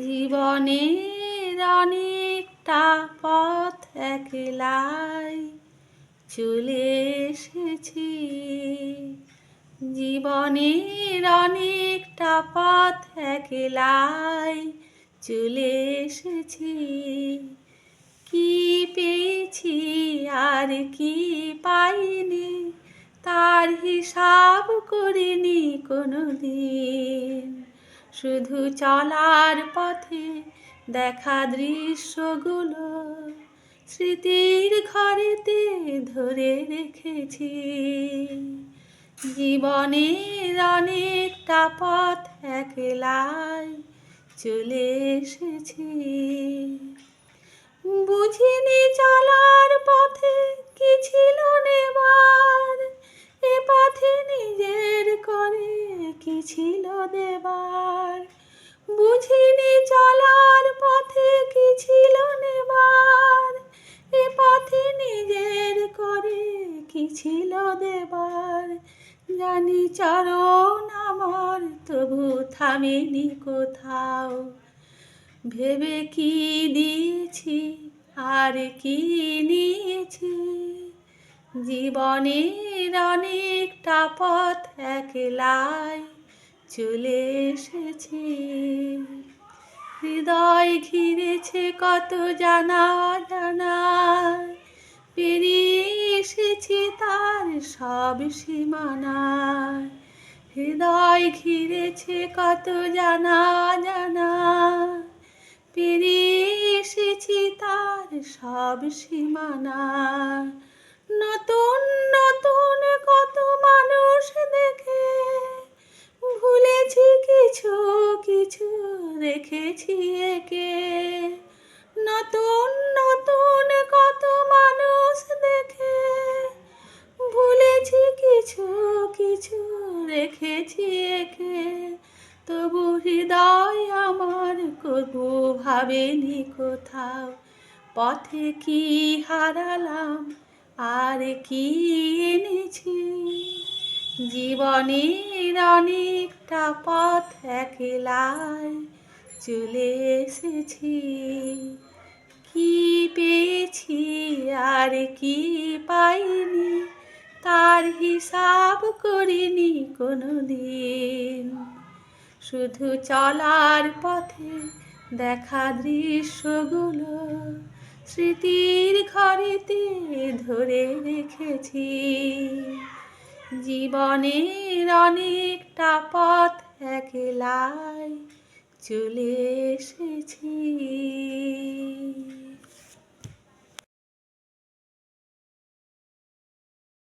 জীবনের অনেকটা পথ একলাই চলে এসেছি। জীবনের অনেকটা পথ একলাই চলে এসেছি। কি পেয়েছি আর কি পাইনি তার হিসাব করিনি কোনোদিন। শুধু চলার পথে দেখা দৃশ্যগুলো স্মৃতির ঘরেতে ধরে রেখেছি। জীবনের অনেকটা পথ একলাই চলে এসেছি। বুঝিনি চলার পথে কি ছিল নেবার, এ পথে নিজের করে কি ছিল দেবার। বুঝিনি চলার পথে কি ছিল নেবার, এ পথে নিজের করে কি ছিল দেবার। জানি চরণ আমার তবু থামেনি কোথাও, ভেবে কি দিয়েছি আর কি নিয়েছি। জীবনের অনেকটা পথ একলাই চলে এসেছি। হৃদয় ঘিরেছে কত জানা অজানা, পেরিয়ে এসেছি তার সব সীমানা। হৃদয় ঘিরেছে কত জানা অজানা, পেরিয়ে এসেছি তার সব সীমানা। নতুন নতুন কত মানুষ দেখে ভুলেছি কিছু কিছু রেখেছি একে। নতুন নতুন কত মানুষ দেখে ভুলেছি কিছু কিছু রেখেছি একে। তবু হৃদয় আমার কবু ভাবেনি কোথাও, পথে কি হারালাম আর কি এনেছি। জীবনের অনেকটা পথ একলাই চলে এসেছি। কি পেয়েছি আর কি পাইনি তার হিসাব করিনি কোনোদিন। শুধু চলার পথে দেখা দৃশ্যগুলো স্মৃতির ঘরেতে ধরে রেখেছি। জীবনের অনেকটা পথ একলাই চলে এসেছি।